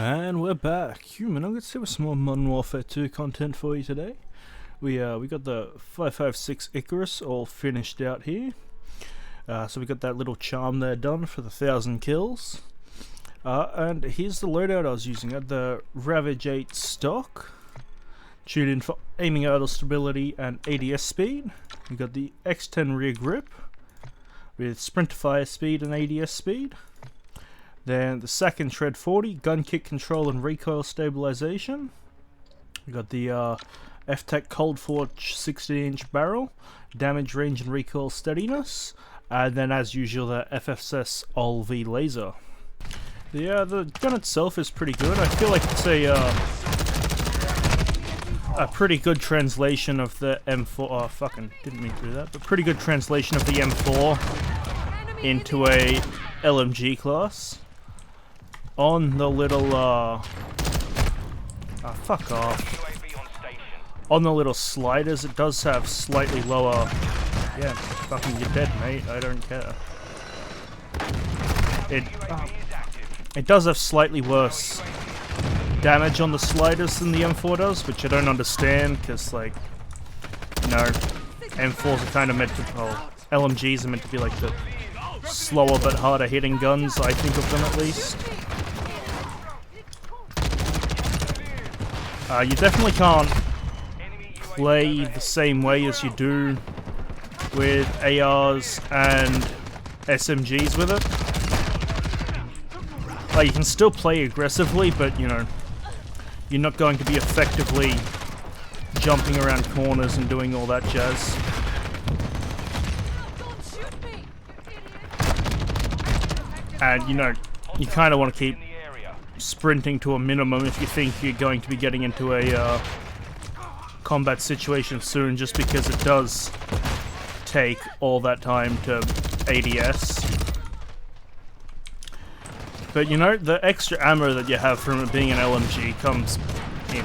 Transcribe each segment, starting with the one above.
And we're back. Human Nuggets here with some more Modern Warfare 2 content for you today. We got the 5.56 Icarus all finished out here. So we got that little charm there done for the 1,000 kills. And here's the loadout I was using. I had the Ravage 8 stock, tuned in for aiming idle stability and ADS speed. We got the X10 rear grip with sprint to fire speed and ADS speed. Then the second Shred 40, gun kick control and recoil stabilization. We got the F-Tech Cold Forge 16-inch barrel, damage range and recoil steadiness, and then as usual the FSS OLV laser. The gun itself is pretty good. I feel like it's a pretty good translation of the M4. Oh, fucking didn't mean to do that, but pretty good translation of the M4 into a LMG class. On the little, fuck off. On the little sliders, it does have slightly lower... Yeah, fucking you're dead, mate. I don't care. It does have slightly worse damage on the sliders than the M4 does, which I don't understand, because, like, you know, M4s are kind of meant to... Oh, LMGs are meant to be, like, the slower but harder hitting guns, I think of them at least. You definitely can't play the same way as you do with ARs and SMGs with it. Like, you can still play aggressively, but, you know, you're not going to be effectively jumping around corners and doing all that jazz. And, you know, you kind of want to keep sprinting to a minimum if you think you're going to be getting into a combat situation soon, just because it does take all that time to ADS. But you know, the extra ammo that you have from it being an LMG comes in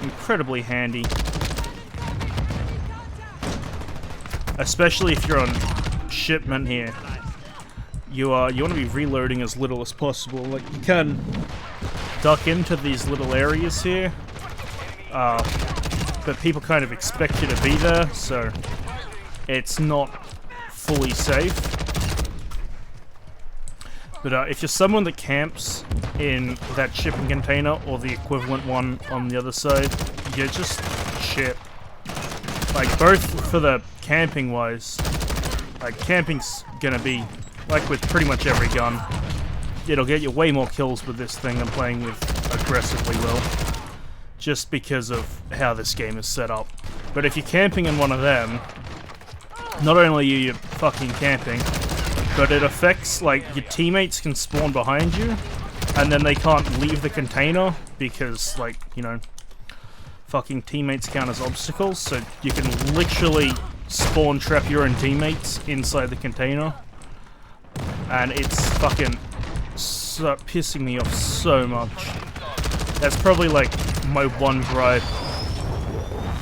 incredibly handy. Especially if you're on shipment here. You want to be reloading as little as possible. Like, you can duck into these little areas here, but people kind of expect you to be there, so it's not fully safe. But if you're someone that camps in that shipping container or the equivalent one on the other side, you just ship. Like, both for the camping wise, like, camping's gonna be like with pretty much every gun. It'll get you way more kills with this thing than playing with aggressively will, just because of how this game is set up. But if you're camping in one of them, not only are you fucking camping, but it affects, like, your teammates can spawn behind you, and then they can't leave the container because, like, you know, fucking teammates count as obstacles, so you can literally spawn trap your own teammates inside the container. And it's fucking pissing me off so much. That's probably like my one gripe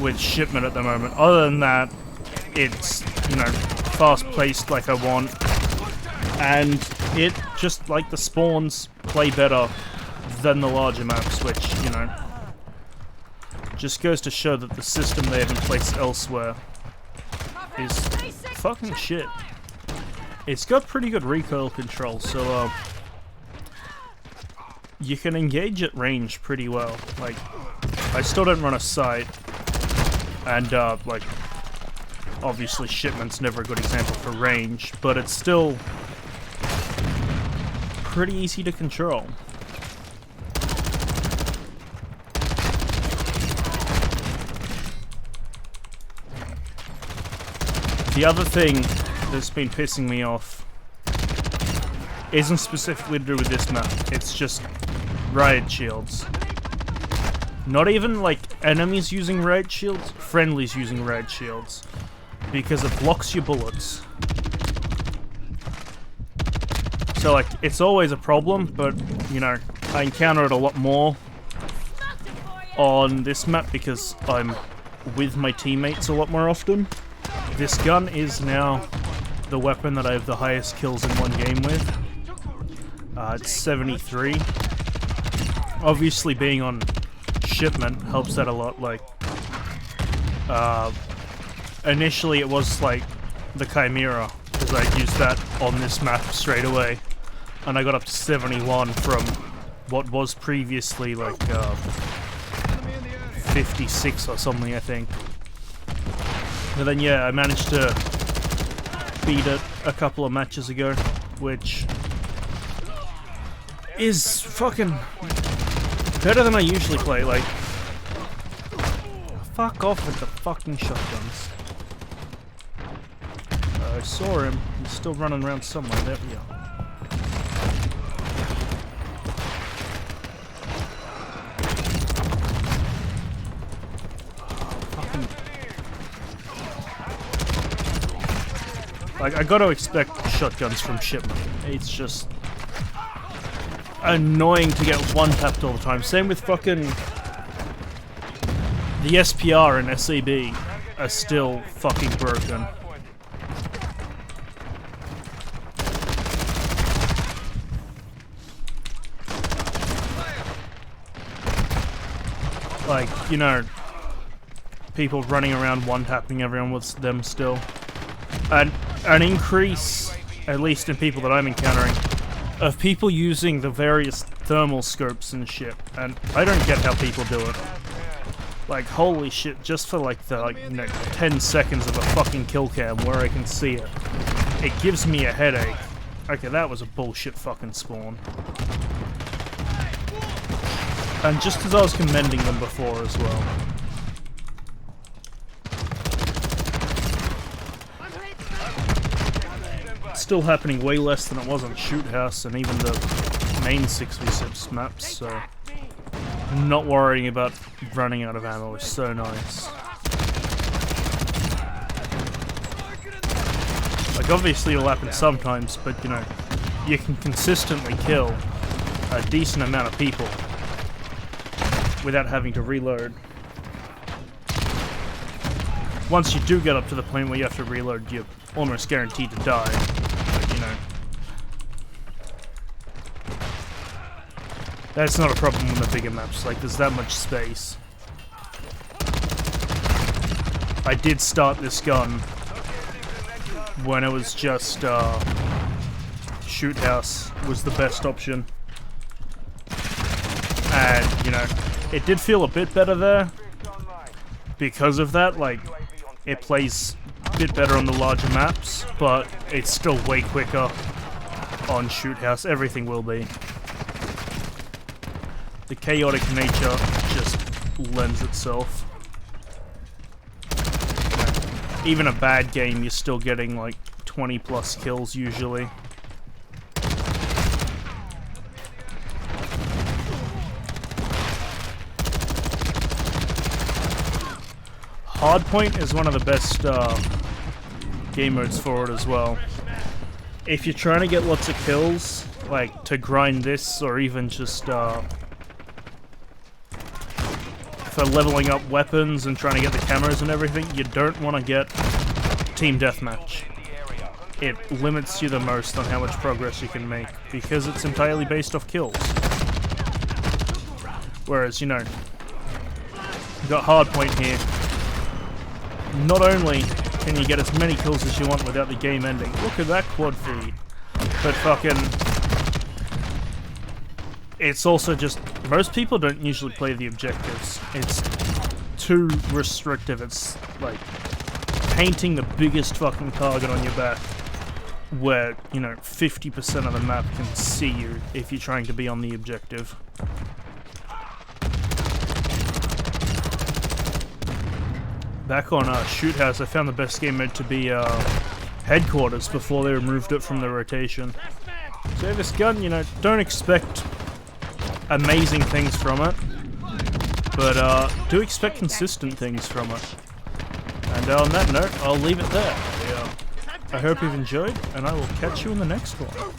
with shipment at the moment. Other than that, it's, you know, fast-paced like I want, and it just, like, the spawns play better than the larger maps, which, you know, just goes to show that the system they have in place elsewhere is fucking shit. It's got pretty good recoil control, so you can engage at range pretty well. Like, I still don't run a sight, and like, obviously shipment's never a good example for range, but it's still pretty easy to control. The other thing that's been pissing me off isn't specifically to do with this map, it's just riot shields. Not even like enemies using riot shields, friendlies using riot shields, because it blocks your bullets. So, like, it's always a problem, but, you know, I encounter it a lot more on this map because I'm with my teammates a lot more often. This gun is now the weapon that I have the highest kills in one game with. It's 73. obviously being on shipment helps that a lot. Like, initially it was like the Chimera, because I used that on this map straight away, and I got up to 71 from what was previously like 56 or something, I think. But then yeah, I managed to beat it a couple of matches ago, which is fucking better than I usually play. Like, fuck off with the fucking shotguns. I saw him. He's still running around somewhere. There we are. Like, I gotta expect shotguns from shipment. It's just annoying to get one-tapped all the time. Same with fucking the SPR and SAB are still fucking broken. Like, you know, people running around one-tapping everyone with them still. An increase, at least in people that I'm encountering, of people using the various thermal scopes and shit, and I don't get how people do it. Like, holy shit, just for like the 10 seconds of a fucking kill cam where I can see it, it gives me a headache. Okay, that was a bullshit fucking spawn. And just as I was commending them before as well. Still happening way less than it was on Shoot House and even the main 6v6 maps, so not worrying about running out of ammo is so nice. Like, obviously it'll happen sometimes, but you know, you can consistently kill a decent amount of people without having to reload. Once you do get up to the point where you have to reload, you're almost guaranteed to die. But, you know, that's not a problem in the bigger maps. Like, there's that much space. I did start this gun when it was just Shoot House was the best option. And, you know, it did feel a bit better there because of that. Like, it plays a bit better on the larger maps, but it's still way quicker on Shoot House. Everything will be. The chaotic nature just lends itself. Even a bad game, you're still getting like 20 plus kills usually. Hardpoint is one of the best game modes for it as well. If you're trying to get lots of kills, like to grind this, or even just for leveling up weapons and trying to get the cameras and everything, you don't want to get Team Deathmatch. It limits you the most on how much progress you can make, because it's entirely based off kills. Whereas, you know, you've got Hardpoint here. Not only can you get as many kills as you want without the game ending, look at that quad feed, but fucking, it's also just, most people don't usually play the objectives. It's too restrictive. It's like painting the biggest fucking target on your back where, you know, 50% of the map can see you if you're trying to be on the objective. Back on Shoot House, I found the best game mode to be Headquarters before they removed it from the rotation. So this gun, you know, don't expect amazing things from it, but do expect consistent things from it. And on that note, I'll leave it there. I hope you've enjoyed, and I will catch you in the next one.